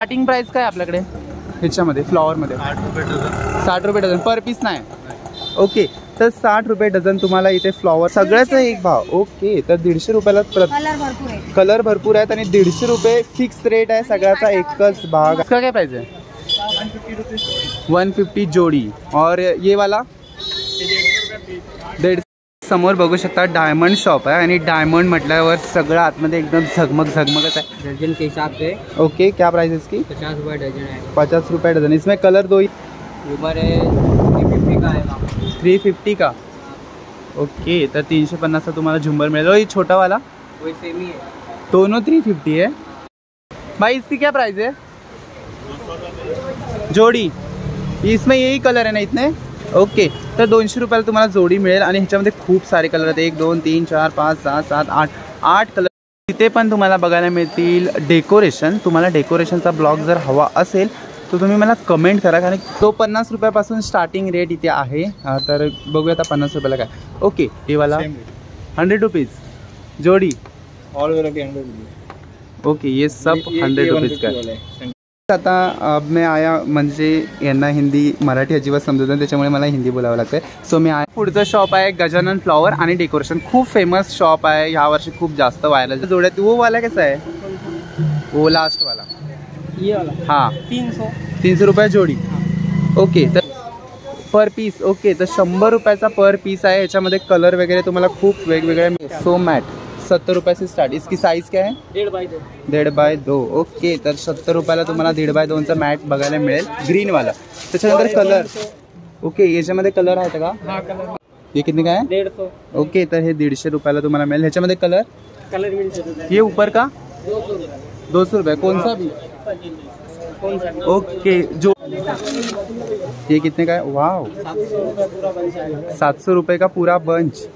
Starting price काय आपल्याकडे ह्याच्यामध्ये फ्लॉवरमध्ये? 60 रुपये डझन पर पीस नाही. ओके, तर 60 रुपये डझन तुम्हाला इथे फ्लॉवर सगळ्याच एक भाव. ओके, तर 150 रुपयाला कलर भरपूर आहेत आणि 150 रुपये फिक्स रेट आहे सगळ्याचा एकच भाग. इसका क्या प्राइस है? 150 जोड़ी. और ये वाला 150. समोर बघू शकता डायमंड शॉप आहे आणि डायमंड म्हटल्यावर सगळं आतमध्ये एकदम झगमगच है. दर्जन के हिसाब से. ओके, क्या प्राइस है इसकी? 50 रुपये डजन है. 50 रुपये डजन. इसमें कलर दो ही ऊपर है 350 का आएगा. 350 का. ओके, तर 350 का तुम्हाला झुंबर मिळेल. ये छोटा वाला वही सेम ही है. दोनों 350 है. भाई इसकी क्या प्राइस है? जोड़ी. इसमें यही कलर है ना इतने? ओके, तर 200 रुपयाला तुम्हाला जोडी मिळेल आणि ह्याच्यामध्ये खूप सारे कलर आहेत. 1 2 3 4 5 6 7 8 कलर. तिथे पण तुम्हाला बघायला मिळतील डेकोरेशन. तुम्हाला डेकोरेशनचा ब्लॉग जर हवा असेल तर तुम्ही मला कमेंट करा, कारण तो 50 रुपयापासून स्टार्टिंग रेट इथे आहे. तर बघूया आता 50 रुपयाला काय. ओके, हे वाला 100 रुपीज़ जोड़ी. All variety 100 rupees. ओके, ये सब 100 रुपीज़ का. आता अब मैं आया म्हणजे यांना हिंदी मराठी अजिबात समजत नाही, त्याच्यामुळे मला हिंदी बोलावं लागतं. सो मी आया. पुढचं शॉप आहे गजानन फ्लॉवर आणि डेकोरेशन. खूप फेमस शॉप आहे, ह्या वर्षी खूप जास्त व्हायरल जोड्यात. वो वाला कैसा है? वो लास्ट वाला ये वाला हाँ 300 रुपये जोडी. ओके, तर पर पीस. ओके, तर 100 रुपयाचा पर पीस आहे. याच्यामध्ये कलर वगैरे तुम्हाला खूप वेगवेगळे. सो मॅट 70 रुपये से स्टार्ट. इसकी साइज़ क्या है? 1.5 बाय 2. ओके, तर 70 रुपयाला तुम्हाला 1.5 बाय 2चा मॅट बघायला मिळेल ग्रीन वाला. त्याच्यानंतर कलर. ओके, याच्यामध्ये कलर आहेत का? हाँ, कलर. ये कितने का है? 150. ओके, तर हे 150 रुपयाला तुम्हाला मिळेल. ह्याच्यामध्ये कलर मिल सकता है. ये ऊपर का 200 रुपये. कौन सा भी? कौन सा? ओके, जो ये कितने का है? वाव, 700 रुपये का पूरा बंच.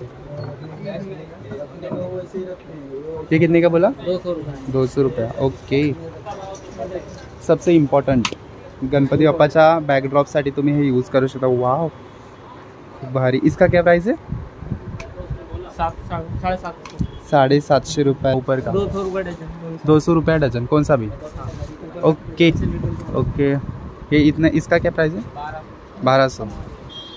ये कितने का बोला? 200 रुपये. ओके, सबसे इम्पॉर्टंट गणपती बाप्पाच्या बॅकड्रॉपसाठी तुम्ही हे यूज करू शकता. वाव, खूप भारी. इसका क्या प्राइस है? 750 रुपये. ऊपर का 200 रुपये डजन. 200 रुपये डजन. कौन सा भी? ओके ओके, ये इतना. इसका क्या प्राइस है? 1200.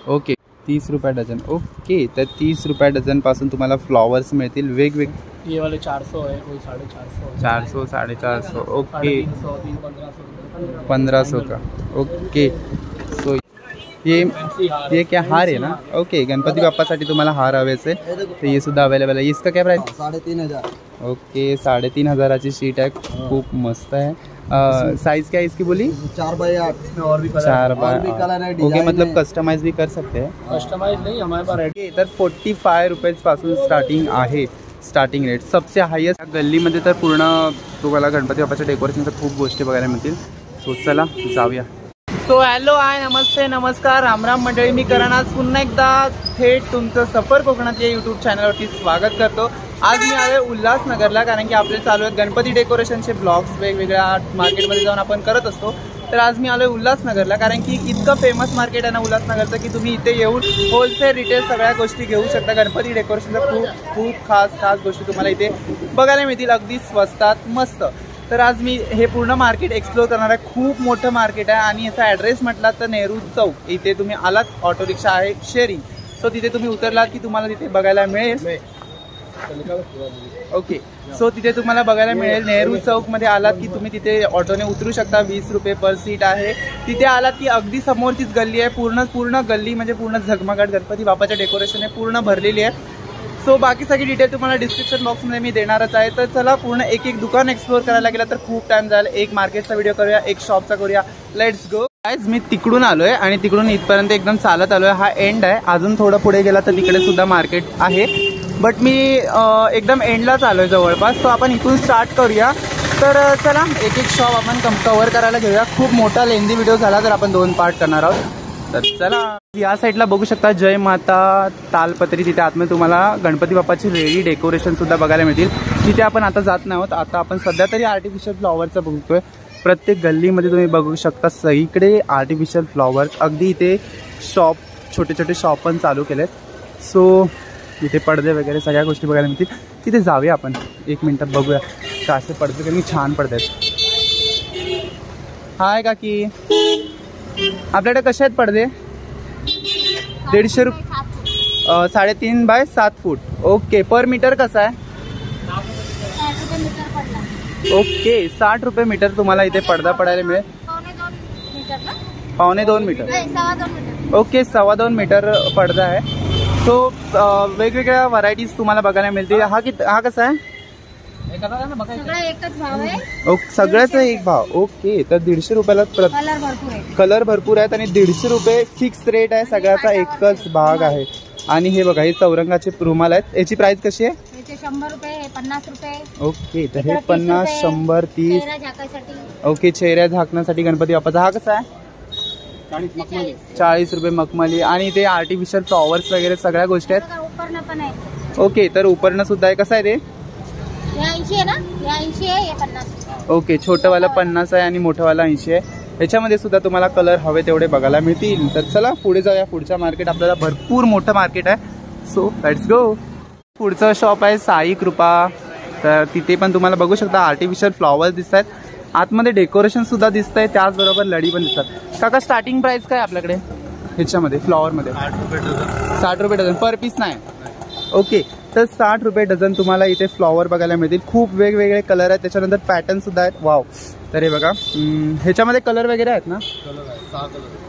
ओके, 30 रुपये डजन. ओके, तर 30 रुपये डजन पासून तुम्हाला फ्लॉवर्स मिळतील वेगवेगळे. ये वाले 400 है, कोई 450. 400 450. ओके, 300 1500 का. ओके, सो ये क्या हार है ना? ओके, गणपती बाप्पासाठी तुम्हाला हार हवे असेल तर ये सुद्धा अवेलेबल आहे. इसका क्या प्राइस? 3500. ओके, 3500ची शीट आहे. खूप मस्त आहे. साइज क्या है इसकी बोली? 4 बाय 8. और भी 4 बाय कलर है. ओके, मतलब कस्टमाइज भी कर सकते हैं. कस्टमाइज नहीं, हमारे पास रेडी. तर 45 रुपयापासून स्टार्टिंग आहे. स्टार्टिंग रेट सबसे हायेस्ट. गल्लीमध्ये तर पूर्ण तुम्हाला गणपती बाप्पाच्या डेकोरेशनच्या खूप गोष्टी बघायला मिळतील. सो चला जाऊया. सो हॅलो, हाय, नमस्ते, नमस्कार, रामराम मंडळी. मी करण आज पुन्हा एकदा थेट तुमचं सफर कोकणात या यूट्यूब चॅनलवरती स्वागत करतो. आज मी आले उल्हासनगरला, कारण की आपले चालू आहेत गणपती डेकोरेशनचे ब्लॉग्स वेगवेगळ्या मार्केटमध्ये जाऊन आपण करत असतो. तर आज मी आलोय उल्हासनगरला, कारण की इतकं फेमस मार्केट आहे ना उल्हासनगरचं की तुम्ही इथे येऊन होलसेल रिटेल सगळ्या गोष्टी घेऊ शकता. गणपती डेकोरेशनच्या खूप खूप खास गोष्टी तुम्हाला इथे बघायला मिळतील अगदी स्वस्तात मस्त. तर आज मी हे पूर्ण मार्केट एक्सप्लोर करणार आहे. खूप मोठं मार्केट आहे आणि याचा ॲड्रेस म्हटला तर नेहरू चौक. इथे तुम्ही आलात, ऑटो रिक्षा आहे शेअरिंग. सो तिथे तुम्ही उतरलात की तुम्हाला तिथे बघायला मिळेल. ओके, सो तिथे तुम्हाला बघायला मिळेल नेहरू चौकमध्ये आलात की तुम्ही तिथे ऑटोने उतरू शकता. 20 रुपये पर सीट आहे. तिथे आलात की अगदी समोरचीच गल्ली आहे. पूर्ण गल्ली म्हणजे पूर्ण झगमगाट गणपती बाप्पाच्या डेकोरेशन आहे, पूर्ण भरलेली आहे. सो बाकी सगळी डिटेल तुम्हाला डिस्क्रिप्शन बॉक्समध्ये मी देणारच आहे. तर चला पूर्ण एक दुकान एक्सप्लोर करायला गेला तर खूप टाइम जाईल. एक मार्केटचा व्हिडिओ करूया, एक शॉपचा करूया. Let's go. गाइस, मी तिकडून आलोय आणि तिकडून इथपर्यंत एकदम चालत आलोय. हा एंड आहे. अजून थोडं पुढे गेला तर तिकडे सुद्धा मार्केट आहे, बट मी एकदम एंडलाच आलोय जवळपास. सो आपण इथून स्टार्ट करूया. तर चला एक शॉप आपण कव्हर करायला घेऊया. खूप मोठा लेंदी व्हिडिओ झाला तर आपण 2 पार्ट करणार आहोत. तर चला, या साईडला बघू शकता जय माता तालपत्री. तिथे आतमध्ये तुम्हाला गणपती बाप्पाची रेडी डेकोरेशन सुद्धा बघायला मिळतील. तिथे आपण आता जात नाही आहोत. आता आपण सध्या तरी आर्टिफिशियल फ्लॉवरचं बघतोय. प्रत्येक गल्लीमध्ये तुम्ही बघू शकता सगळीकडे आर्टिफिशियल फ्लॉवर्स. अगदी इथे शॉप, छोटे शॉप पण चालू केलेत. सो इथे पडदे वगैरे सगळ्या गोष्टी बघायला मिळतील. तिथे जाऊया आपण. 1 मिनिटात बघूया का असे पडदे, कारण छान पडदे आहेत. हाय काकी, आपल्याकडे कसे आहेत पडदे? 150 रुपये 3.5 बाय 7 फूट. ओके, पर मीटर कसा आहे? ओके, 60 रुपये मीटर तुम्हाला इथे पडदा पडायला मिळेल. 1.25 मीटर. ओके, 2.25 मीटर पडदा आहे. सो वेगवेगळ्या व्हरायटीज तुम्हाला बघायला मिळतील. हा कसा आहे? एकच भाव आहे. ओके, सगळ्याचा एक भाव. ओके, तर 150 रुपयाला कलर भरपूर आहे. कलर भरपूर आहेत आणि 150 रुपये फिक्स रेट आहे. सगळ्याचा एकच भाग आहे. आणि हे बघा, हे चौरंगाचे रुमाल आहेत. याची प्राइस कशी आहे? 100 रुपये, हे 50 रुपये. ओके, तर हे 50, 100, 30. चेहरा झाकायसाठी. ओके, चेहऱ्या झाकण्यासाठी गणपती बाप्पाचा. हा कसा आहे? 40 रुपये मखमली. आणि ते आर्टिफिशियल फ्लॉवर्स वगैरे सगळ्या गोष्टी आहेत. उपरणं पण आहे. ओके, तर उपरणं सुद्धा आहे. कसं आहे ते? हे 80 आहे ना, हे 80 आहे, हे 50. ओके, छोटंवाला 50 आहे आणि मोठंवाला 80 आहे. ह्याच्यामध्ये सुद्धा तुम्हाला कलर हवे तेवढे बघायला मिळतील. तर चला पुढे जाऊया. पुढच्या मार्केट आपल्याला भरपूर मोठं मार्केट आहे. So let's go. पुढचं शॉप आहे साई कृपा. तर तिथे पण तुम्हाला बघू शकता आर्टिफिशियल फ्लॉवर्स दिसत आहेत. आतमध्ये डेकोरेशन सुद्धा दिसत आहे, त्याचबरोबर लडी पण दिसतात. काका, स्टार्टिंग प्राइस काय आपल्याकडे ह्याच्यामध्ये फ्लॉवरमध्ये? 60 रुपये डझन. पर पीस नाही. ओके, तर 60 रुपये डझन तुम्हाला इथे फ्लॉवर बघायला मिळतील. खूप वेगवेगळे कलर आहेत, त्याच्यानंतर पॅटर्न सुद्धा आहेत. वाव. तर हे बघा, ह्याच्यामध्ये कलर वगैरे आहेत ना?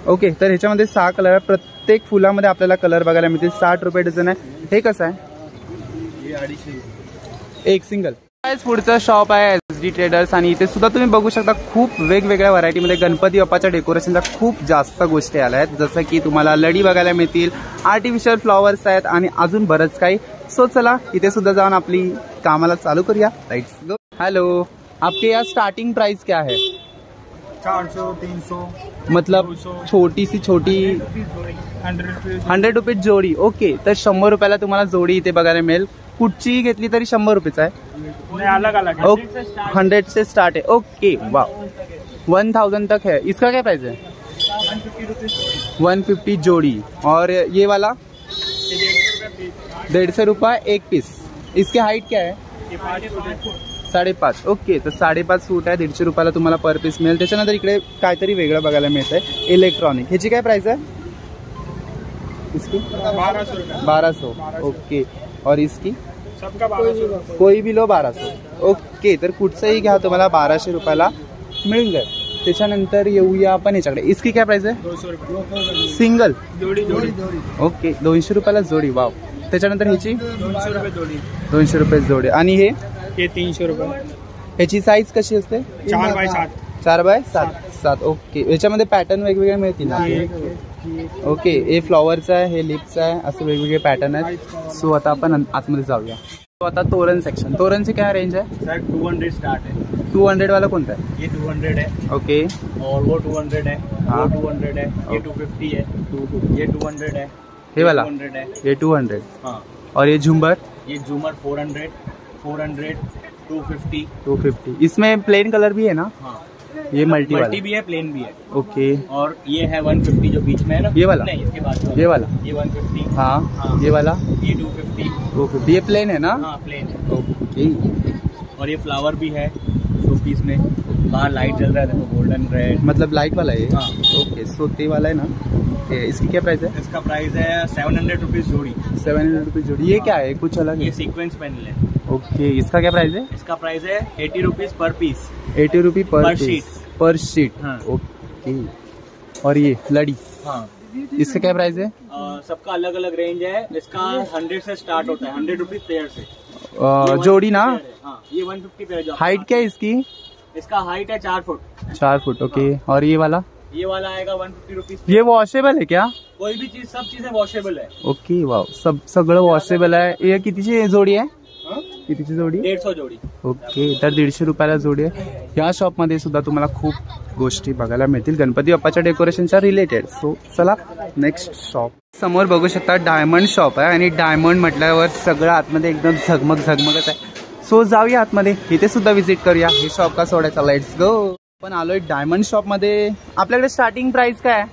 ओके, तर ह्याच्यामध्ये 6 कलर आहेत. प्रत्येक फुलामध्ये आपल्याला कलर बघायला मिळतील. 60 रुपये डझन आहे. हे कसं आहे? एक सिंगल. पुढचं शॉप आहे SD ट्रेडर्स. आणि इथे सुद्धा तुम्ही बघू शकता खूप वेगवेगळ्या व्हरायटीमध्ये गणपती बाप्पाच्या डेकोरेशनच्या खूप जास्त गोष्टी आल्या आहेत. जसं की तुम्हाला लडी बघायला मिळतील, आर्टिफिशियल फ्लॉवर्स आहेत आणि अजून बरंच काही. सो चला इथे सुद्धा जाऊन आपली कामाला चालू करूया. Let's go. हेलो, आपके यहाँ स्टार्टिंग प्राइस क्या है? 400, 300. मतलब छोटी सी छोटी 100 रुपये जोडी. ओके, तर 100 रुपयाला तुम्हाला जोडी इथे बघायला मिळेल. कुठची घेतली तरी 100 रुपयाचा आहे. अलग अलग. ओके, 100 से स्टार्ट है. ओके, वाह, 1000 तक है. इसका क्या प्राइस है? 150 जोड़ी. और ये वाला 150 रुपये एक पीस. इसकी हाइट क्या है? 5.5. ओके, तर 5.5 फूट आहे. 150 रुपयाला तुम्हाला पर पीस मिळेल. त्याच्यानंतर इकडे काहीतरी वेगळं बघायला मिळतंय, इलेक्ट्रॉनिक. ह्याची काय प्राइस आहे? इसकी 1200. ओके, और इसकी सबका 1200. कोई भी लो 1200. ओके, तर कुठचंही घ्या तुम्हाला 1200 रुपयाला मिळून जाईल. त्याच्यानंतर येऊया आपण ह्याच्याकडे. इसकी काय प्राइस आहे? 200 रुपये सिंगल. जोड़ी. ओके, 200 रुपयाला जोडी. वाव. त्याच्यानंतर ह्याची 200 रुपये जोड़ी. 200 रुपये जोडी. आणि हे 300 रुपये. ह्याची साईज कशी असते? 4x7. 4x7. ओके, याच्यामध्ये पॅटर्न वेगवेगळे मिळतील ना? ओके, हे फ्लॉवरचं आहे, हे लिप्स आहे, असं वेगवेगळे पॅटर्न आहेत. सो आता आपण आतमध्ये जाऊया. सो आता तोरण सेक्शन. तोरणची काय रेंज आहे? सर 200 स्टार्ट है. 200 वाला कोणता आहे? ये 200 है. ओके, और वो 200 है. हाँ. वो 200 है. ये 250 है. ये 200 है. हे वाला 200 है. ये 200. हाँ. और ये झुंबर? ये झूमर 400, 250. 250. इसमें प्लेन कलर भी है ना? हाँ, ये मल्टी वाला? भी है, प्लेन भी है. ओके, और ये है 150 जो बीच में है ना. ये वाला? नहीं, इसके बाद ये वाला? ये 150. हाँ, हाँ. ये वाला ये 250. 250. ये प्लेन है ना? हाँ, प्लेन है. ओके, और ये फ्लावर भी है 2 पीस में. बाहर लाइट जल रहा है, देखो, गोल्डन रेड. मतलब लाइट वाला है ये? हाँ. ओके, सो ते वाला है ना? इसकी क्या प्राइस है? इसका प्राइस है 700 रुपीज जोड़ी. 700 रुपये जोड़ी. ये क्या है? कुछ अलग ये है? सीक्वेंस पैनल है. ओके, इसका क्या प्राइस है? इसका प्राइस है 80 रुपीज पर पीस. 80 रुपये Per पर sheet. पीस. पर शीट. हाँ. ओके, और ये लड़ी, हाँ. इसका क्या प्राइस है? सबका अलग अलग रेंज है. इसका 100 से स्टार्ट होता है. 100 रुपीज पेयर से. जोड़ी ना? हाँ, ये 150 पेयर. जो हाइट क्या है इसकी? इसका हाइट है 4 फुट. 4 फुट. ओके, और ये वाला? ये वाला आएगा 150 रुपीज. ये वॉशेबल है क्या? कोई भी चीज, सब चीजें वॉशेबल है. ओके, वाव, सगळं वॉशेबल आहे. ये कितीची जोडी आहे? हाँ? कितीची जोडी? 150 जोड़ी. ओके, तर 150 रुपयाला जोडी आहे. या शॉपमध्ये सुद्धा तुम्हाला खूप गोष्टी बघायला मिळतील गणपती बाप्पाच्या डेकोरेशनच्या रिलेटेड. सो चला नेक्स्ट शॉप. समोर बघू शकता डायमंड शॉप आहे. आणि डायमंड म्हटल्यावर सगळं आतमध्ये एकदम झगमगत आहे. सो जाऊया आतमध्ये, इथे सुद्धा व्हिजिट करूया. हे शॉप का सोडायचा? Let's go. आपण आलोय डायमंड शॉप मध्ये. आपल्याकडे स्टार्टिंग प्राइस काय आहे?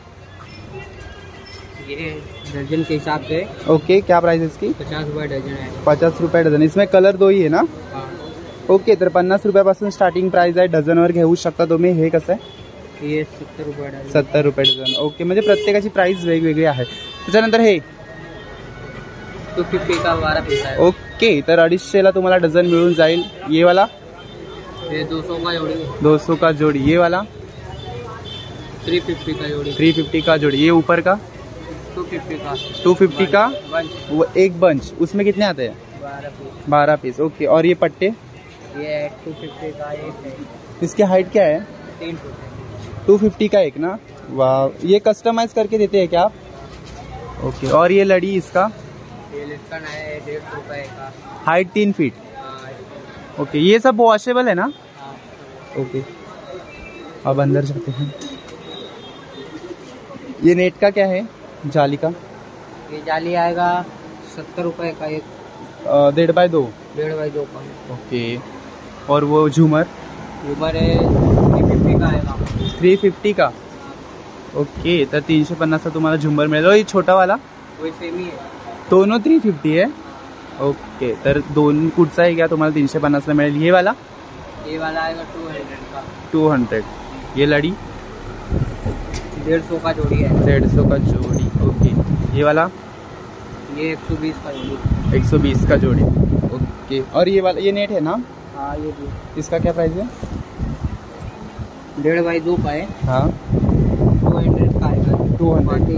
ये दर्जन के हिसाब से ओके, क्या प्राइस है इसकी? 50 रुपये दर्जन है. 50 रुपये डझन. इसमें कलर 2 ही है ना? हाँ. ओके, तर 50 रुपयापासून स्टार्टिंग प्राइस आहे. डझनवर घेऊ शकता तुम्ही. हे कसं आहे? ये 70 रुपये डझन. 70 रुपये डझन. ओके, म्हणजे प्रत्येकाची प्राइस वेगवेगळी आहे. त्याच्यानंतर हे 250 का 12 पीस आहे. ओके, तर 250ला तुम्हाला डझन मिळून जाईल. ये वाला ये 200 का जोड़ी है. 200 का जोड़ी. ये वाला 350 का जोड़ी. 350 का जोड़ी. ये ऊपर का 250 का. 250 का बंच. वो एक बंच. उसमें कितने आते हैं? 12 पीस. 12 पीस. ओके, और ये पट्टे ये 250 का एक है. इसकी हाइट क्या है? 3 फुट है. 250 का एक ना. वाह, ये कस्टमाइज करके देते हैं क्या आप? ओके, और ये लड़ी इसका ये लिटकन है 150 रुपये का. Height 3 feet. हाँ. ओके, ये सब वॉशेबल है ना? हाँ. ओके, अब अंदर जाते हैं. ये नेट का क्या है? जाली का ये जाली आएगा 70 रुपये का एक. 1.5 बाय 2. 1.5 बाई 2 का. ओके, और वो झूमर ऊपर है 350 का आएगा. 350 का. ओके, तर 350चा तुम्हाला झुंबर मिळेल. और ये छोटा वाला वही सेम ही है. दोनों 350 है. ओके, तर दोन कुठचाही घ्या तुम्हाला 350ला मिळेल. ये वाला ये वाला आएगा 200 का. 200. ये लड़ी 150 का जोड़ी है. 150 का जोड़ी. ओके, ये वाला ये 120 का जोड़ी. 120 का जोड़ी. ओके, और ये वाला ये नेट है ना? हाँ ये भी इसका क्या प्राइस है? 1.5 बाई 2 का है. हाँ 200 का आएगा. 200.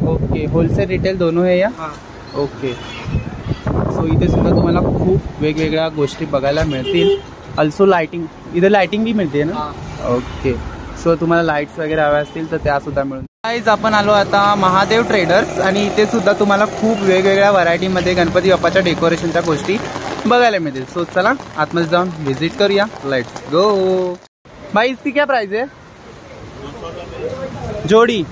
ओके, होलसेल रिटेल दोनों है या? हाँ. ओके, सो इथे सुद्धा तुम्हाला खूप वेगवेगळ्या गोष्टी बघायला मिळतील. अल्सो लाइटिंग, इथे लाइटिंग भी मिळते ना? हाँ. ओके, सो तुम्हाला लाईट्स वगैरे हव्या असतील तर त्या सुद्धा मिळून. गाईज, आपण आलो आता महादेव ट्रेडर्स आणि इथे सुद्धा तुम्हाला खूप वेगवेगळ्या व्हरायटीमध्ये गणपती बाप्पाच्या डेकोरेशनच्या गोष्टी बघायला मिळतील. सो चला आतमध्ये जाऊन व्हिजिट करूया. Let's go. भाई इसकी क्या प्राइस है? जोड़ी.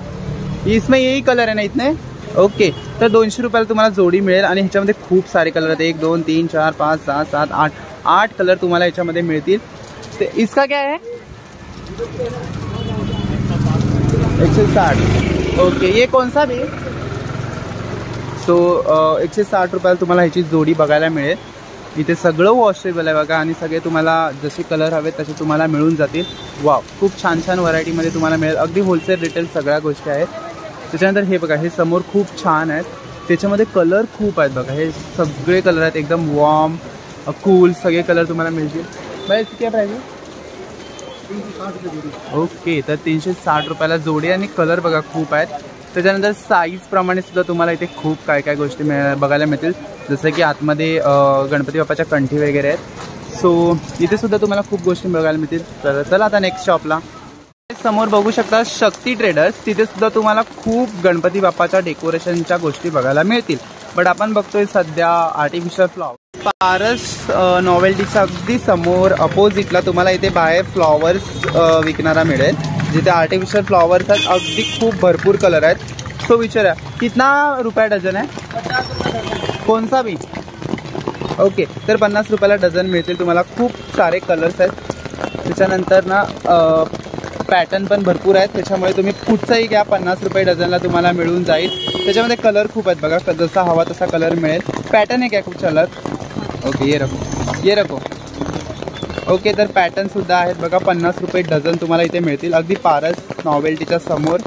इसमें यही कलर है ना इतने? ओके, तर 200 रुपयाला तुम्हाला जोडी मिळेल आणि ह्याच्यामध्ये खूप सारे कलर आहेत. 1 2 3 4 5 6 7 8 कलर तुम्हाला ह्याच्यामध्ये मिळतील. ते इसका क्या है? 160. ओके, ये कौन सा भी? सो 160 रुपयाला तुम्हाला ह्याची जोडी बघायला मिळेल. इथे सगळं वॉशेबल आहे बघा आणि सगळे तुम्हाला जसे कलर हवे तसे तुम्हाला मिळून जातील. वाव, खूप छान छान व्हरायटीमध्ये तुम्हाला मिळेल. अगदी होलसेल रिटेल सगळ्या गोष्टी आहेत. त्याच्यानंतर हे बघा, हे समोर खूप छान आहेत. त्याच्यामध्ये कलर खूप आहेत बघा. हे सगळे कलर आहेत एकदम वॉर्म कूल सगळे कलर तुम्हाला मिळतील. बाय इसकी क्या प्राइस आहे? 360 रुपये. ओके, तर 360 रुपयाला जोडी आणि कलर बघा खूप आहेत. त्याच्यानंतर साईज प्रमाणे सुद्धा तुम्हाला इथे खूप काय काय गोष्टी बघायला मिळतील. जसं की आतमध्ये गणपती बाप्पाच्या कंठी वगैरे आहेत. सो इथे सुद्धा तुम्हाला खूप गोष्टी बघायला मिळतील. तर चला आता नेक्स्ट शॉपला. समोर बघू शकता शक्ती ट्रेडर्स. तिथे सुद्धा तुम्हाला खूप गणपती बाप्पाच्या डेकोरेशनच्या गोष्टी बघायला मिळतील. बट आपण बघतोय सध्या आर्टिफिशियल फ्लॉवर. पारस नॉवेल्टीच्या अगदी समोर अपोजिटला तुम्हाला इथे बाहेर फ्लॉवर्स विकणारा मिळेल, जिथे आर्टिफिशियल फ्लॉवर्स आहेत. अगदी खूप भरपूर कलर आहेत. सो विचारा कितना रुपया डझन आहे? कौन सा भी? ओके, तर 50 रुपयाला डझन मिळतील तुम्हाला. खूप सारे कलर्स आहेत. त्याच्यानंतर ना पॅटर्न पण भरपूर आहेत. त्याच्यामुळे तुम्ही कुठचाही घ्या 50 रुपये डझनला तुम्हाला मिळून जाईल. त्याच्यामध्ये कलर खूप आहेत बघा. जसा हवा तसा कलर मिळेल. पॅटर्न आहे काय खूप कलर? ओके, ये रखो. ओके, तर पॅटर्न सुद्धा आहेत बघा. 50 रुपये डझन तुम्हाला इथे मिळतील. अगदी पारस नॉवेल्टीच्या समोर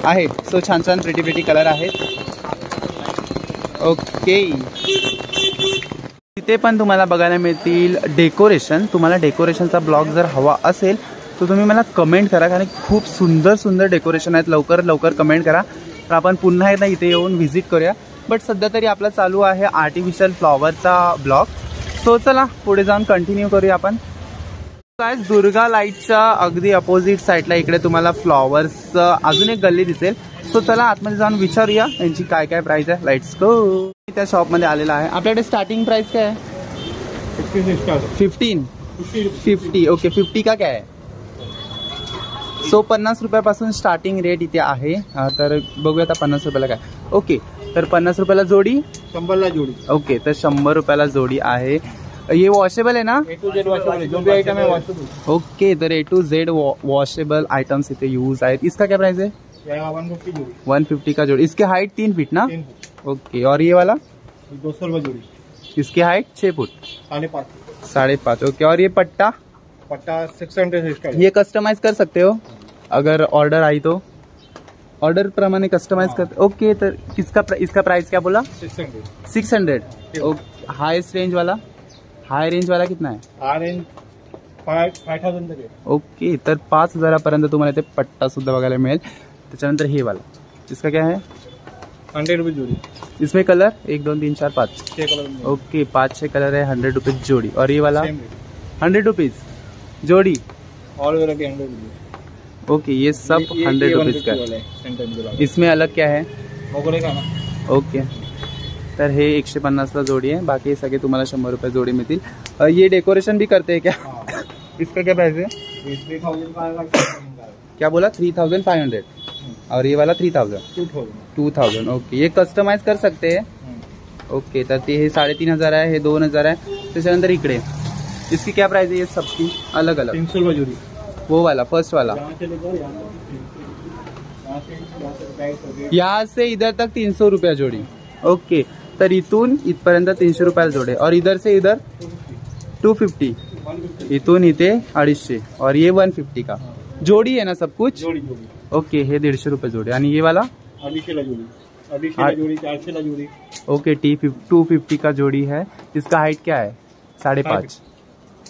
आहे. सो छान छान प्रिटी कलर आहेत. ओके, तिथे पण तुम्हाला बघायला मिळतील डेकोरेशन. तुम्हाला डेकोरेशनचा ब्लॉग जर हवा असेल तर तुम्ही मला कमेंट करा, कारण खूप सुंदर सुंदर डेकोरेशन आहेत. लवकर कमेंट करा, तर आपण पुन्हा एकदा इथे येऊन व्हिजिट करूया. बट सध्या तरी आपला चालू आहे आर्टिफिशियल फ्लॉवरचा ब्लॉग. सो चला पुढे जाऊन कंटिन्यू करूया आपण. काय दुर्गा लाईटच्या अगदी अपोजिट साईडला इकडे तुम्हाला फ्लॉवर्स अजून एक गल्ली दिसेल. सो चला आतमध्ये जाऊन विचारूया यांची काय काय प्राइस आहे. Let's go. त्या शॉपमध्ये आलेला आहे. आपल्याकडे स्टार्टिंग प्राइस काय आहे? 50. ओके, 50 का काय आहे? सो 50 रुपयापासून स्टार्टिंग रेट इथे आहे. तर बघूया आता 50 रुपयाला काय. ओके, तर 50 रुपयाला जोडी, 100ला जोडी. ओके, तर 100 रुपयाला जोडी आहे. ये वॉशेबल है ना? A to Z वॉशेबल है, जो भी आइटम है वॉशेबल. ओके, तर A to Z washable items इथे यूज आहेत. इसका क्या प्राइस है? 150 जोड़ी. 150 का जोड़ी. इसकी हाइट 3 फीट ना? 3 फुट. ओके, और ये वाला? 200 रुपये जोड़ी. इसकी हाइट 6 फुट. 5.5. 5.5. ओके, और ये पट्टा? पट्टा 600 से स्टार्ट. ये कस्टमाइज कर सकते हो? अगर ऑर्डर आई तो ऑर्डर प्रमाणे कस्टमाइज करते. ओके, तर इसका प्राइस क्या बोला? 600. ओके. हाईएस्ट रेंज वाला, हाय रेंज वाला कितना आहे? 5,000 तक आहे. ओके, तर 5,000पर्यंत तुम्हाला इथे पट्टा सुद्धा बघायला मिळेल. त्याच्यानंतर हे वाला, इसका क्या है? 100 रुपये जोड़ी. इसमें कलर 1 2 3 4 5. 6 कलर. ओके, 5-6 कलर है. 100 रुपीज जोड़ी. और ये वाला सेम रेट. 100 रुपीज जोड़ी. ऑल वेराइटी 100 रुपये. ओके, ये सब 100 रुपीज का है. इसमें अलग क्या है? मोगरे का ना. ओके, तर हे 150ला जोडी आहे. बाकी हे सगळे तुम्हाला 100 रुपये जोडी मिळतील. ये डेकोरेशन भी करते हैं क्या? इसका क्या प्राइस है? 3,000 का. क्या बोला? 3,500. और ये वाला 3,000. 2,000. ओके, ये कस्टमाइज कर सकते हैं. ओके, तर ते हे 3,500 आहे, हे 2,000 आहे. त्याच्यानंतर इकडे इसकी क्या प्राइस है? ये सबकी अलग अलग. 300 रुपये जोड़ी. वो वाला फर्स्ट वाला, यहाँ से इधर तक 300 रुपया जोड़ी. ओके, तर इथून इथपर्यंत 300 रुपयाला जोडे. और इधर से इधर 250. इथून इथे 250. और ये 150 का जोड़ी है ना सब कुछ? जोड़ी. ओके, हे 150 रुपये जोडी. आणि ये वाला 250 जोड़ी. 250 जोड़ी. 400 जोड़ी. ओके, 250 का जोड़ी है. इसका हाइट क्या है? 5.5.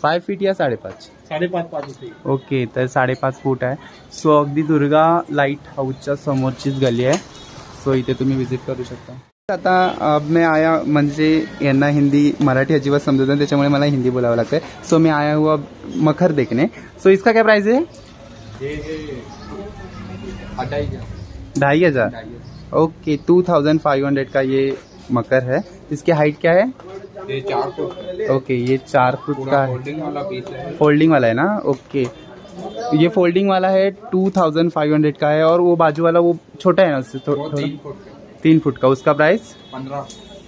5 फीट या 5.5? 5.5. ओके, तर 5.5 फूट आहे. सो अगदी दुर्गा लाईट हाऊसच्या समोरचीच गली आहे. सो इथे तुम्ही विजिट करू शकता. आता मैं आया, म्हणजे यांना हिंदी मराठी अजिबात समजत नाही, त्याच्यामुळे मला हिंदी बोलावं लागतंय. सो मैं आया हुआ मखर देखने. सो इसका क्या प्राइस है? 2,500. ओके, 2,500 का ये मकर है. इसकी हाइट क्या है? ये 4 फुट. ओके, ये 4 फुट का है. फोल्डिंग वाला पीस है. फोल्डिंग वाला है ना. ओके, ये फोल्डिंग वाला है. 2,500 का है. और वो बाजू वाला वो छोटा है ना, उससे वो 3 फुट. 3 फुट का. उसका प्राइस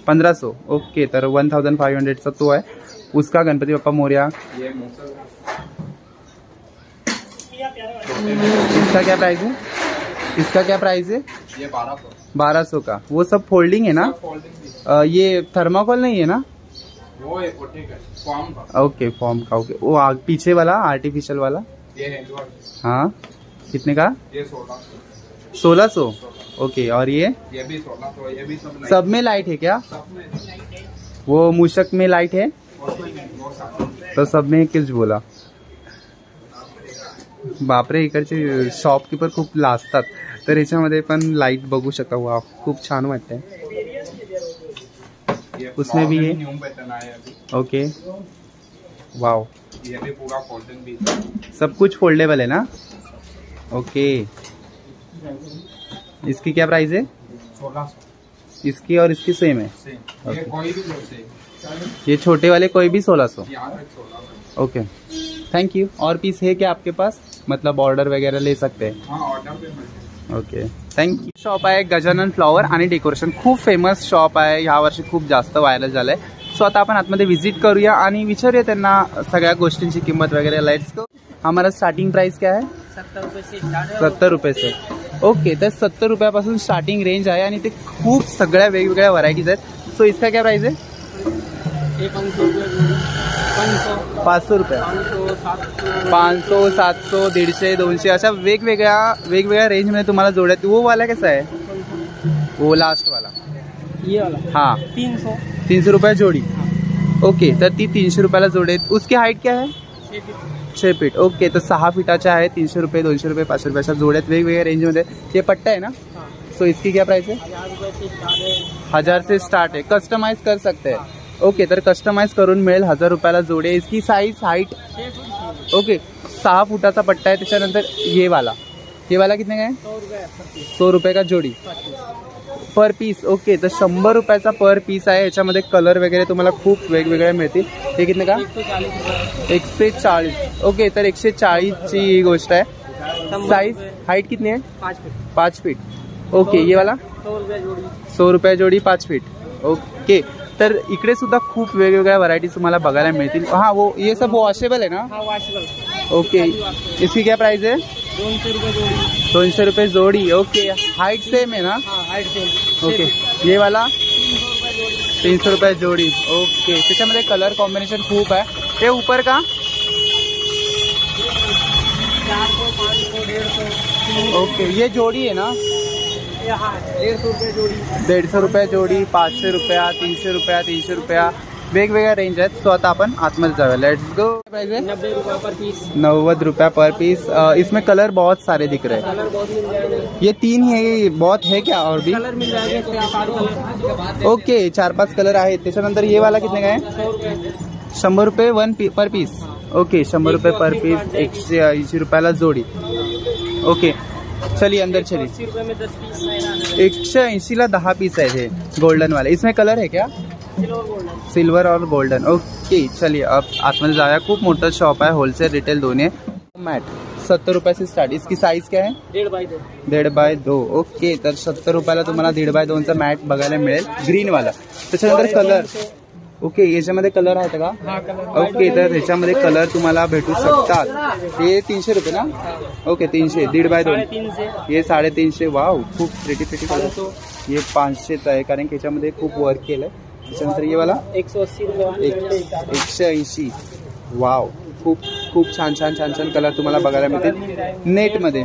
1500. ओके, तर 1,500चा तो आहे. उसका गणपती बाप्पा मोरया. ये मूसल. इसका क्या प्राइस है? इसका क्या प्राइस है? ये 1200. 1200 का. वो सब फोल्डिंग है ना? फोल्डिंग भी. ये थर्माकोल नहीं है ना? वो है ठीक है. फॉर्म का. ओके, फॉर्म का. ओके, वो पीछे वाला आर्टिफिशियल वाला. ये हैंडवर्क. हाँ, कितने का? ये 1600. 1600. ओके, और ये भी 1600. ये भी सब सब में लाइट है क्या? सब में. वो मूषक में लाइट है, तो सब में किस बोला. बापरे, इकडचे शॉपकीपर खूप लाजतात. तर याच्यामध्ये पण लाईट बघू शकता. वा, खूप छान वाटतंय. उसमें भी है. न्यू पैटर्न आया अभी. Okay, wow. ये भी पूरा फोल्डिंग भी. सब कुछ फोल्डेबल है ना? ओके, इसकी क्या प्राइस है? 1600. इसकी और इसकी सेम है. सेम. ये कोई भी लो से. ये छोटे वाले कोई भी 1600. यहाँ तक 1600. Okay, thank you. और पीस है क्या आपके पास? मतलब ऑर्डर वगैरह ले सकते हैं. हाँ, ऑर्डर पे मिळते. Okay, thank you. शॉप आहे गजानन फ्लॉवर आणि डेकोरेशन. खूप फेमस शॉप आहे, ह्या वर्षी खूप जास्त व्हायरल झालंय. सो आता आपण आतमध्ये विजिट करूया आणि विचारूया त्यांना सगळ्या गोष्टींची किंमत वगैरे. Let's go. हमारा स्टार्टिंग प्राइस क्या है? 70 रुपये से स्टार्ट है. 70 रुपये से. ओके, तर 70 रुपयापासून स्टार्टिंग रेंज आहे आणि ते खूप सगळ्या वेगवेगळ्या व्हरायटीज आहेत. सो इसका क्या प्राइस है? 500 रुपये. 500, 700, 150, 200 अशा वेगवेगळ्या रेंजमध्ये तुम्हाला जोड्यात. वो वाला कैसा है? वो लास्ट वाला. ये वाला हाँ, 300 रुपये जोड़ी. ओके, तर ती 300 रुपयाला जोडी आहेत. उसकी हाईट क्या है? 6 फीट. ओके, तर 6 फीटाच्या आहे. 300 रुपये, 200 रुपये, 500 रुपये अशा जोड्यात वेगवेगळ्या रेंजमध्ये. ये पट्टा है ना? सो इसकी क्या प्राइस है? 1000 से स्टार्ट है. कस्टमाइज कर सकते हैं. ओके, तर कस्टमाइज करून मिळेल. 1000 रुपयाला जोडी. इसकी साइज हाइट ओके 6 फुटाचा पट्टा आहे. त्याच्यानंतर ये वाला कितने का है? 100 रुपये का जोडी पर पीस. ओके, तर 100 रुपयाचा पर पीस आहे. याच्यामध्ये कलर वगैरे तुम्हाला खूप वेगवेगळे मिळतील. हे कितने का? 140. ओके, तर 140 ची ही गोष्ट आहे. साइज हाइट कितनी है? 5 फीट. ओके, ये वाला 100 रुपये जोडी 5 फीट. ओके, तर इकडे सुद्धा खूप वेगवेगळ्या व्हरायटी तुम्हाला बघायला मिळतील. हाँ, वो ये सब वॉशेबल है ना? ओके, इसकी क्या प्राइस है? 200 रुपये जोड़ी. ओके, हाइट सेम है ना? ओके, ये वाला 300 रुपये जोड़ी. ओके, त्याच्यामध्ये कलर कॉम्बिनेशन खूप आहे. ते ऊपर का? 400, 500, 150. ओके, ये जोडी आहे ना? 150 रुपये जोड़ी। 150 रुपये जोडी, 500 रुपया, 300 रुपया, 300 रुपया, वेगवेगळ्या रेंज आहेत. सो आता आपण आतमध्ये जाऊया. Let's go. प्राइस है 90 रुपये पर पीस। 90 रुपया पर पीस. इसमें कलर बहुत सारे दिख रहे हैं. कलर बहुत मिल जाएंगे। ये 3 ही है, बहुत है क्या और भी? कलर मिल जाएंगे 4 कलर। ओके, 4-5 कलर आहेत. त्याच्यानंतर ये वाला कितने का है? 100 रुपये। 100 रुपये पर पीस. ओके, 100 रुपये पर पीस, 180 रुपयाला जोडी. ओके, चलिए अंदर चलिए. 80 रुपये में 10 पीस। 180ला 10 पीस आहे हे गोल्डन वाले. इसमें कलर है क्या? सिल्वर और गोल्डन. ओके, चलिए अब आतमध्ये जाऊया. खूप मोठं शॉप आहे, होलसेल रिटेल दोन्ही. मॅट 70 रुपये से स्टार्ट. इसकी साइज क्या है? 1.5 बाय 2। 1.5 बाय 2. ओके, तर 70 रुपयाला तुम्हाला 1.5 बाय 2चा मॅट बघायला मिळेल, ग्रीन वाला. त्याच्यानंतर कलर. ओके, याच्यामध्ये कलर आहेत का? हाँ कलर। ओके, तर ह्याच्यामध्ये कलर तुम्हाला भेटू शकतात. हे 300 रुपये ना? ओके, 300. 1.5 बाय 2. 350। हे 350. वाव, खूप प्रिटी कलर. हे 500चा आहे, कारण की ह्याच्यामध्ये खूप वर्क केलंय. त्याच्यानंतर ये वाला 180 रुपये। 180. वाव, खूप छान कलर तुम्हाला बघायला मिळतील. नेटमध्ये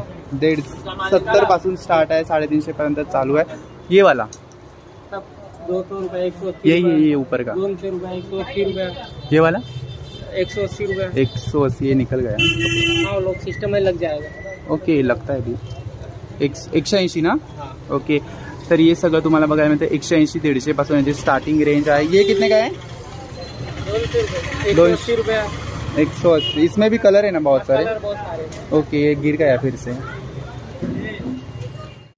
70 पासून स्टार्ट आहे, 350 पर्यंत चालू आहे. ये वाला 200 रुपये, 180 ये ऊपर का. 200 रुपये, 180 रुपये। ये वाला 180 रुपये। 180. ये निकल गया. हाँ, लोग सिस्टम में लग जाएगा। ओके, लगता है भी 180 ना? हाँ। ओके, तर ये सगळं तुम्हाला बघायला मिळतं. 180-150 पासून याची स्टार्टिंग रेंज आहे. ये कितने का है? 280 रुपये। 180. इसमें भी कलर है ना बहुत सारे? कलर बहुत सारे। ओके, ये गिर गया फिर से.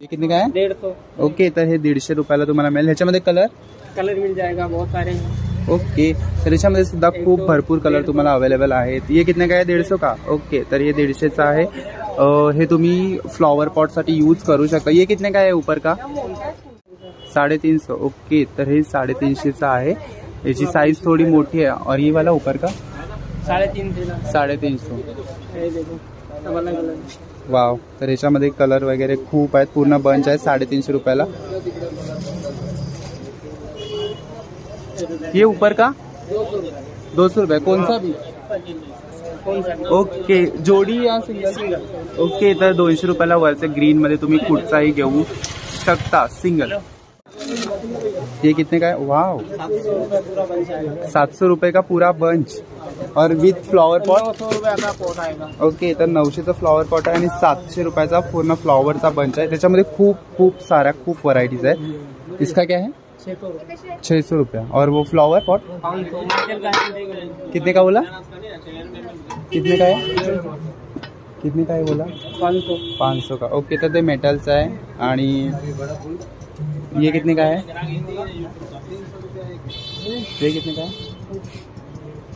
ये कितने का है? 150। ओके, तर हे 150 रुपयाला तुम्हाला मिळेल. ह्याच्यामध्ये कलर मिल जाएगा बहुत सारे। ओके, तर याच्यामध्ये सुद्धा खूप भरपूर कलर तुम्हाला अवेलेबल आहेत. ये कितने का आहे? 150 का? ओके, तर हे 150चा आहे. हे तुम्ही फ्लॉवर पॉट साठी यूज करू शकता. ये कितने का आहे ऊपर का? 350. ओके, तर हे 350चा आहे. याची साईज थोडी मोठी आहे. और ये वाला ऊपर का? 350। 350. ये देखो, सब अलग अलग। वाव, तर याच्यामध्ये कलर वगैरे खूप आहेत. पूर्ण बंच आहे 350 रुपयाला. ये ऊपर का? 200 रुपये. कौन सा भी? कौन सा? ओके, जोडी या सिंगल? ओके, तर 200 रुपयाला वरचे ग्रीन मध्ये तुम्ही कुठचाही घेऊ शकता सिंगल. ये कितने का है? वाव, 700 रुपये का पूरा बंच और विथ फ्लॉवर पॉट. 900 रुपये का पॉट आएगा. ओके, तर 900चा फ्लॉवर पॉट आहे आणि 700 रुपयाचा पूर्ण फ्लॉवरचा बंच आहे. त्याच्यामध्ये खूप साऱ्या खूप व्हरायटीज आहे. इसका क्या है? 600 रुपया. और वो फ्लावर पॉट 500। कितने का बोला? कितने का है? कितने का है बोला? 500 का. ओके, तर ते मेटलचं आहे. आणि ये कितने का है? ये कितने का है?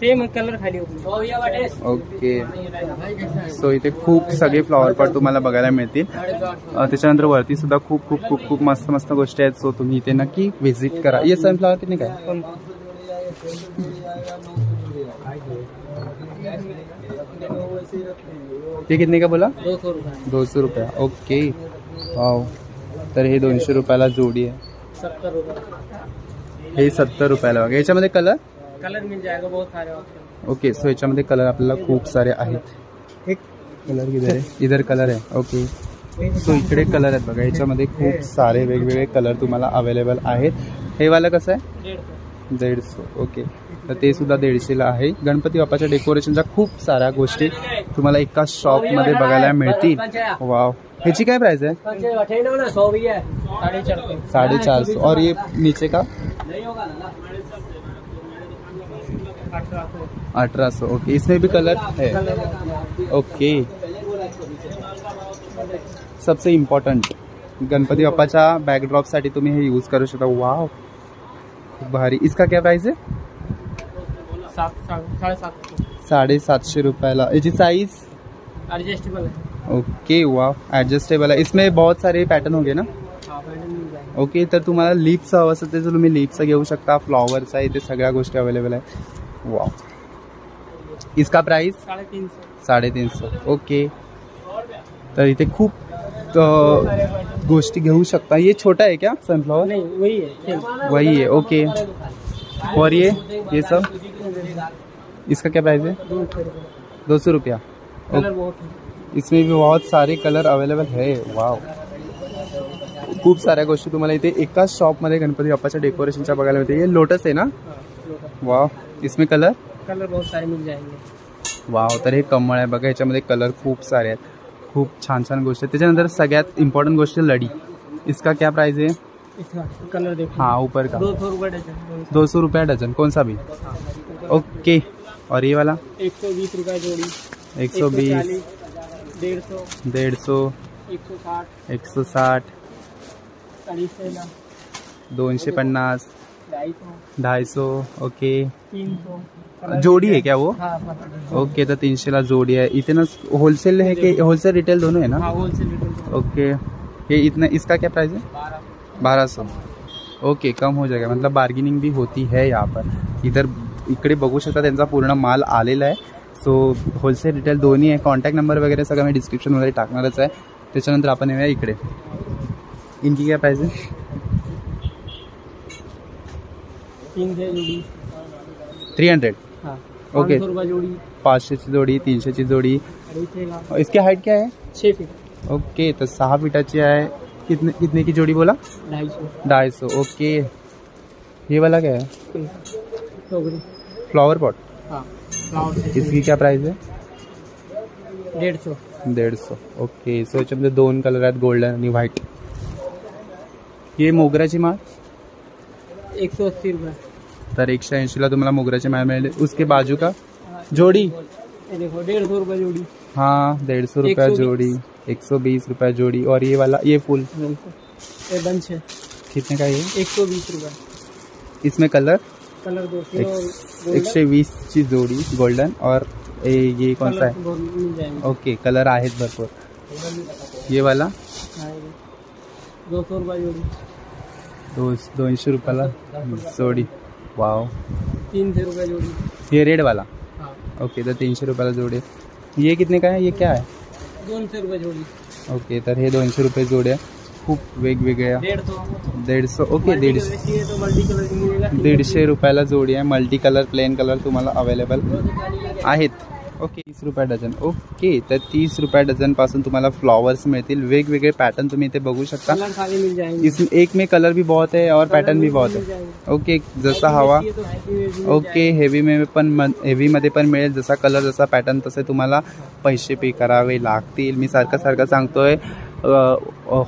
सेम कलर खाली. ओके, सो इथे खूप सगळे फ्लॉवर पॉट तुम्हाला बघायला मिळतील. त्याच्यानंतर वरती सुद्धा खूप मस्त गोष्टी आहेत. सो तुम्ही इथे नक्की व्हिजिट करा. ये सनफ्लॉवर कितने का है? ये कितने का बोला? 200 रुपये. 200 रुपया. ओके, वाव, तर हे 200 रुपयाला जोडी आहे. 70 रुपये. हे 70 रुपयाला. बघा, याच्यामध्ये कलर मिल जाएगा बहुत सारे ऑप्शन. ओके, सो याच्यामध्ये कलर आपल्याला खूप सारे आहेत. एक कलर किधर आहे? इधर कलर आहे. ओके, सो इकडे कलर आहेत बघा. याच्यामध्ये खूप सारे वेगवेगळे कलर तुम्हाला अवेलेबल आहेत. हे वाला कसं आहे? 150. ओके, तर ते सुद्धा 150ला आहे. गणपती बाप्पाच्या डेकोरेशनच्या खूप साऱ्या गोष्टी तुम्हाला एका शॉपमध्ये बघायला मिळतील. वाव, ह्याची काय प्राइस आहे? 450. और ये नीचे का? 1800. ओके, इसमें भी कलर है. ओके, सबसे इम्पॉर्टंट गणपती बाप्पाच्या बॅकड्रॉप साठी तुम्ही हे यूज करू शकता. वाव, खूप भारी. इसका क्या प्राइस है? 750 रुपयाला. याची साइज एडजस्टेबल है. ओके, वाव, ऍडजस्टेबल आहे. इसमें बहुत सारे पॅटर्न होंगे ना? ओके, तर तुम्हाला लिप्स हवं असेल तर तुम्ही लिप्स घेऊ शकता. फ्लॉवरचा इथे सगळ्या गोष्टी अवेलेबल आहे. वाव, इसका प्राइस 350. ओके, तर इथे खूप गोष्टी घेऊ शकता. ये छोटा है क्या सनफ्लावर? नहीं, वही है. वही है. ओके, और ये सब इसका क्या प्राइस है? 200 रुपया. कलर बहुत है. इसमें भी बहुत सारे कलर अवेलेबल है. वाव, खूप साऱ्या गोष्टी तुम्हाला इथे एकाच शॉपमध्ये गणपती बाप्पाच्या डेकोरेशनच्या बघायला मिळते. हे लोटस आहे ना? वाव, इसमें कलर बहुत सारे मिल जाएंगे. वाव, तर हे कमळ आहे बघा. याच्यामध्ये कलर खूप सारे आहेत. खूप छान छान गोष्टी आहेत. त्याच्यानंतर सगळ्यात इम्पॉर्टंट गोष्ट लडी. इसका क्या प्राइस है? इसका कलर देखो. हाँ, ऊपर का 200 रुपये डजन. 200 रुपया डजन. कौन सा भी? ओके. और ये वाला 120 रुपये जोड़ी. 120, 150, 150, 160, 160, 250, 250, 250. ओके. 300. जोड़ी है क्या वो? हाँ, ओके, तर 300 ला जोड़ी है. इथे ना होलसेल है कि होलसेल रिटेल दोनों है ना? हाँ, होलसेल रिटेल. ओके. ये इतना, इसका क्या प्राइस है? 1200. ओके, कम हो जाएगा. मतलब बार्गेनिंग भी होती है यहाँ पर. इकडे बघू शकता त्यांचा पूर्ण माल आलेला आहे. सो होलसेल रिटेल दोन्ही आहे. कॉन्टॅक्ट नंबर वगैरे सगळं मी डिस्क्रिप्शनमध्ये टाकणारच आहे. त्याच्यानंतर आपण येऊया इकडे. इनकी क्या प्राइस है? 300. हाँ, ओके. 500 रुपये जोड़ी. 500 ची जोडी, 300 ची जोडी. और इसकी हाइट क्या है? 6 फीट. ओके, तर 6 फीटाची आहे. कितने की जोड़ी बोला? 250. ओके. ये वाला क्या है? Flower pot. हाँ, इसकी क्या प्राइस है? 150. 150. ओके. सो याच्यामध्ये 2 कलर आहेत, गोल्डन आणि व्हाईट. ये मोगऱ्याची माळ 180 रुपये. तर 180 ला तुम्हाला मोगऱ्याची माळ मिळेल. उसके बाजू का जोड़ी? ये देखो 150 रुपये जोड़ी. हाँ, 150 रुपया 120. जोड़ी. 120 रुपया जोड़ी. और ये वाला, ये फूल ये बंच है. कितने का है ये? 120 रुपये. इसमें कलर कलर 2 किलो. 120 ची जोड़ी गोल्डन. और ये कौन सा है? मिल जाएंगे. ओके, कलर आहेत भरपूर. ये वाला 200 रुपये जोड़ी. 200 रुपयाला जोड़ी. वाव. 300 रुपये जोड़ी. ये रेड वाला. हाँ, ओके, तर 300 रुपयाला जोड़ी आहे. ये कितने का है? ये क्या है? 200 रुपये जोड़ी. ओके, तर हे 200 रुपये जोडी आहे. खूप वेगवेगळ्या. 150. ओके, 150. तो मल्टी कलर मिलेगा. 150 रुपयाला जोडी आहे. मल्टी कलर, प्लेन कलर तुम्हाला अवेलेबल आहेत. ओके, 30 रुपये डझन. ओके, तर 30 रुपये डझन पासून तुम्हाला फ्लॉवर्स मिळतील. वेगवेगळे पॅटर्न तुम्ही इथे बघू शकता. कलर सारे मिल जाएंगे. इसमें एक में कलर भी बहुत है और पैटर्न भी बहुत है. ओके, जसा हवा. ओके, हेवी मध्ये पण मिळेल. जसा कलर, जसा पॅटर्न, तसे तुम्हाला पैसे पे करावे लागतील. मी सारखं सांगतोय,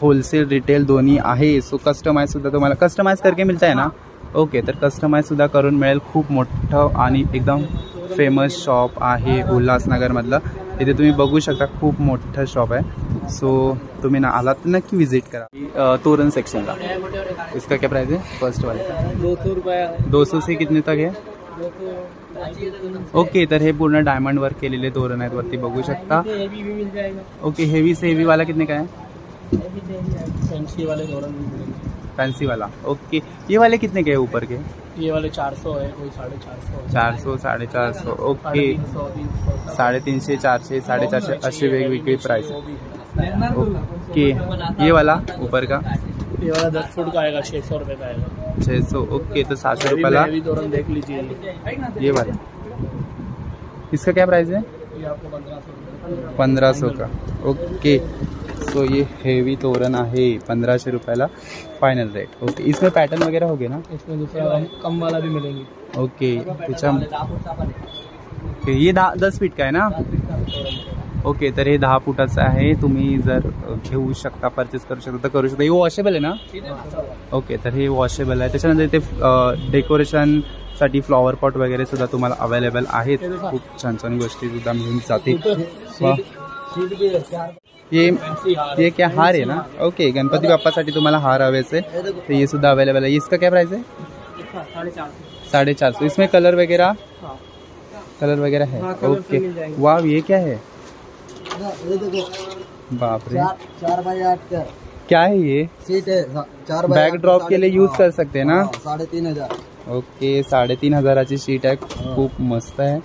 होलसेल रिटेल दोन्ही आहे. सो कस्टमाइज सुद्धा तुम्हाला कस्टमाइज करके मिळत आहे ना? ओके, तर कस्टमाइज सुद्धा करून मिळेल. खूप मोठं आणि एकदम फेमस शॉप आहे उल्हासनगरमधलं. इथे तुम्ही बघू शकता, खूप मोठं शॉप आहे. सो तुम्ही ना आलात तर नक्की विजिट करा. तोरण सेक्शनला. इसका क्या प्राइस है? फर्स्ट वाले 200 रुपये. 200 से कितने तक है? ओके, तर हे पूर्ण डायमंड वर्क केलेले तोरण आहेत, वरती बघू शकता. हेवी भी मिल जाएगा. ओके, हेवी से हेवी वाला कितने का है? फैंसी वाले तोरण भी मिलेंगे. फैंसी वाला. ओके, ये वाले कितने के है ऊपर के? ये वाले 400 है, कोई 450. 400, 450. ओके, 350, 400, 450 असे वेगवेगळे प्राइस. ओके, ये वाला ऊपर का? ये वाला 10 फुट का आएगा, 600 रुपये का आएगा. 600. ओके, तो 700 रुपयाला तोरण देख लीजिए. ये वाला. इसका क्या प्राइस है? ये आपको 1500 1500 का. ओके, तो ये हेवी तोरण आहे 1500 रुपयाला फाइनल रेट. ओके, इसमें पैटर्न वगैरह हो गए ना? इसमें दूसरा कम वाला भी मिलेंगे. ओके, त्याच्या ओके, ये 10 फीट का आहे ना? ओके, तर हे 10 फुटाचं आहे. तुम्ही जर घेऊ शकता, परचेस करू शकता तर करू शकता. हे वॉशेबल आहे ना? ओके, तर हे वॉशेबल आहे. त्याच्यानंतर इथे डेकोरेशन साठी फ्लॉवर पॉट वगैरे सुद्धा तुम्हाला अवेलेबल आहेत. खूप छान छान गोष्टी सुद्धा मिळून जातील. ये क्या हार है ना? ओके, गणपती बाप्पासाठी तुम्हाला हार हवेचे तर ये सुद्धा अवेलेबल है. इसका क्या प्राइस है? 450. इसमें कलर वगैरह है? ओके, वाह, ये क्या है? बाप रे, 4x8 का क्या है ये? सीट है. 4x8 बैक ड्रॉप के लिए यूज कर सकते हैं ना? 3500. ओके, 3500 शीट है. खूप मस्त है.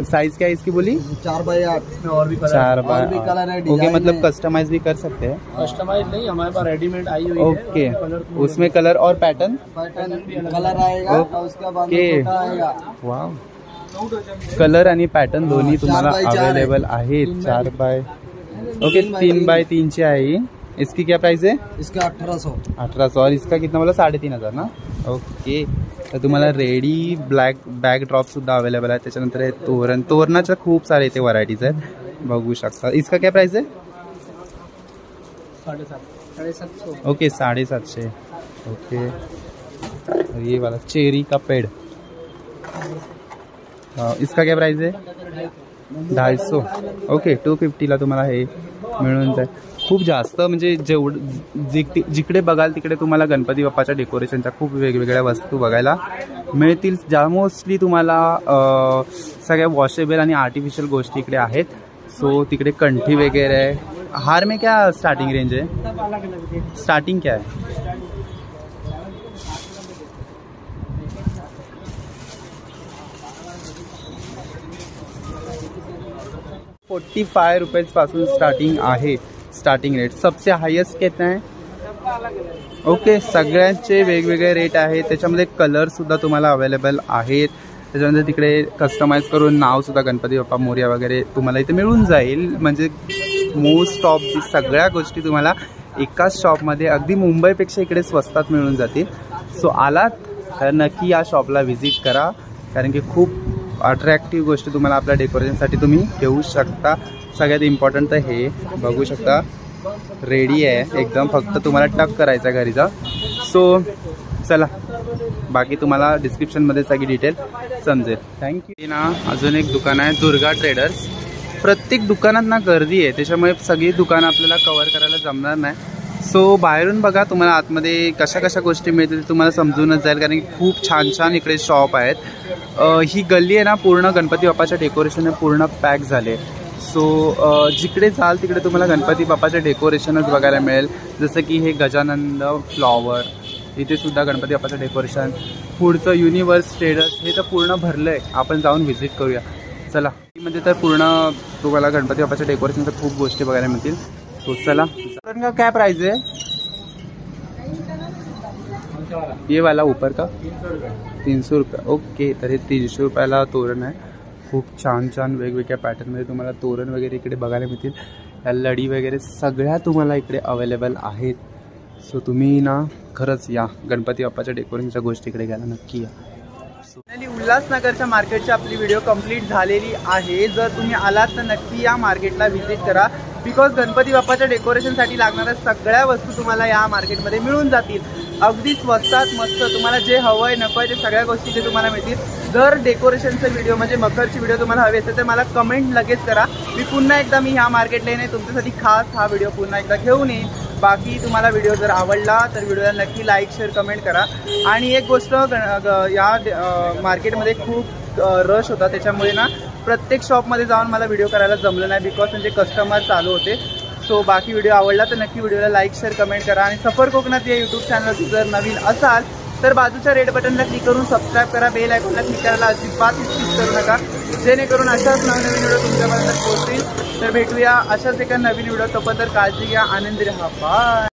साइज क्या है इसकी बोली? 4x8. और भी 4x8. कलर है. ओके, मतलब कस्टमाइज भी कर सकते हैं. कस्टमाइज नहीं, हमारे पास रेडीमेड आई हुई है. ओके, उसमें कलर और पैटर्न. कलर आएगा और उसका बाद ओके. छोटा आएगा. वाव, कलर आणि पॅटर्न दोन्ही तुम्हाला 4x4 आहे. अवेलेबल आहेत. 4x4. ओके 3x3 आहे ही. इसकी क्या प्राइस है? इसका 1800। 1800 और इसका कितना बोला 3500 ना. ओके तर तुम्हाला रेडी ब्लॅक बॅक ड्रॉप सुद्धा अवेलेबल आहे. त्याच्यानंतर हे तोरणाच्या खूप सारे इथे व्हरायटीज आहेत बघू शकता. इसका क्या प्राइस है? 750। ओके 750. ओके ये वाला चेरी का पेड़ इसका क्या प्राइस है? 250. ओके 250ला तुम्हाला हे मिळून जाईल. खूप जास्त म्हणजे जिकडे बघाल तिकडे तुम्हाला गणपती बाप्पाच्या डेकोरेशनच्या खूप वेगवेगळ्या वस्तू बघायला मिळतील. ज्या मोस्टली तुम्हाला सगळ्या वॉशेबल आणि आर्टिफिशियल गोष्टी इकडे आहेत. सो तिकडे कंठी वगैरे आहे. हार में क्या स्टार्टिंग रेंज है? स्टार्टिंग क्या है? ₹45 पासून स्टार्टिंग आहे. स्टार्टिंग रेट सबसे हायेस्ट कितना है? ओके सगळ्यांचे वेगवेगळे रेट आहेत. त्याच्यामध्ये कलर सुद्धा तुम्हाला अवेलेबल आहेत. त्याच्यानंतर तिकडे कस्टमाइज करून नाव सुद्धा गणपती बाप्पा मोरया वगैरे तुम्हाला इथे मिळून जाईल. म्हणजे मोस्ट ऑफ दी सगळ्या गोष्टी तुम्हाला एकाच शॉपमध्ये अगदी मुंबईपेक्षा इकडे स्वस्तात मिळून जातील. सो आलात तर नक्की या शॉपला व्हिजिट करा कारण की खूप अट्रॅक्टिव्ह गोष्टी तुम्हाला आपल्या डेकोरेशनसाठी तुम्ही घेऊ शकता. सगळ्यात इम्पॉर्टंट तर हे बघू शकता रेडी आहे एकदम. फक्त तुम्हाला टक करायचा घरीचा. सो चला बाकी तुम्हाला डिस्क्रिप्शनमध्ये सगळी डिटेल समजेल. थँक्यू. ना अजून एक दुकान आहे दुर्गा ट्रेडर्स. प्रत्येक दुकानात ना गर्दी आहे त्याच्यामुळे सगळी दुकानं आपल्याला कव्हर करायला जमणार नाही. सो बाहेरून बघा तुम्हाला आतमध्ये कशा कशा गोष्टी मिळतील तुम्हाला समजूनच जाईल कारण की खूप छान छान इकडे शॉप आहेत. ही गल्ली आहे ना पूर्ण गणपती बाप्पाच्या डेकोरेशन पूर्ण पॅक झाले. सो जिकडे जाल तिकडे तुम्हाला गणपती बाप्पाचे डेकोरेशनच बघायला मिळेल. जसं की हे गजानंद फ्लॉवर इथे सुद्धा गणपती बाप्पाचं डेकोरेशन. पुढचं युनिवर्स ट्रेडर्स हे तर पूर्ण भरलं आहे. आपण जाऊन व्हिजिट करूया चला. मध्ये तर पूर्ण तुम्हाला गणपती बाप्पाच्या डेकोरेशनच्या खूप गोष्टी बघायला मिळतील. सो चला. का क्या प्राइस है ये वाला ऊपर का? 300 रुपये. ओके तर हे 300 रुपयाला तोरण आहे. खूप छान छान वेगवेगळ्या पॅटर्नमध्ये तुम्हाला तोरण वगैरे इकडे बघायला मिळतील. या लडी वगैरे सगळ्या तुम्हाला इकडे अवेलेबल आहेत. सो तुम्ही ना खरंच या गणपती बाप्पाच्या डेकोरेशनच्या गोष्टी इकडे घ्यायला नक्की या. उल्हासनगरच्या मार्केटची आपली व्हिडिओ कंप्लीट झालेली आहे. जर तुम्ही आलात तर नक्की या मार्केटला व्हिजिट करा बिकॉज गणपती बाप्पाच्या डेकोरेशनसाठी लागणाऱ्या सगळ्या वस्तू तुम्हाला या मार्केटमध्ये मिळून जातील. अगदी स्वस्तात मस्त तुम्हाला जे हवं आहे नको आहे ते सगळ्या गोष्टी ते तुम्हाला मिळतील. जर डेकोरेशनचा व्हिडिओ म्हणजे मकरची व्हिडिओ तुम्हाला हवी असेल तर मला कमेंट लगेच करा. मी पुन्हा एकदा ह्या मार्केटला येणे तुमच्यासाठी खास हा व्हिडिओ पुन्हा एकदा घेऊन येईन. बाकी तुम्हाला व्हिडिओ जर आवडला तर व्हिडिओला नक्की लाईक शेअर कमेंट करा. आणि एक गोष्ट या मार्केटमध्ये खूप रश होता त्याच्यामुळे ना प्रत्येक शॉपमध्ये जाऊन मला व्हिडिओ करायला जमलं नाही बिकॉज म्हणजे कस्टमर चालू होते. सो बाकी व्हिडिओ आवडला तर नक्की व्हिडिओला लाईक शेअर कमेंट करा. आणि सफर कोकणात या यूट्यूब चॅनलवर जर नवीन असाल तर बाजूच्या रेड बटनला क्लिक करून सबस्क्राईब करा. बेल आयकॉनला क्लिक करायला अजिबात क्लिक करू नका जेणेकरून अशाच नवीन व्हिडिओ तुमच्यापर्यंत पोहोचतील. तर भेटूया अशाच एका नवीन व्हिडिओ. तोपर्यंत काळजी घ्या. आनंदी रहा. बाय.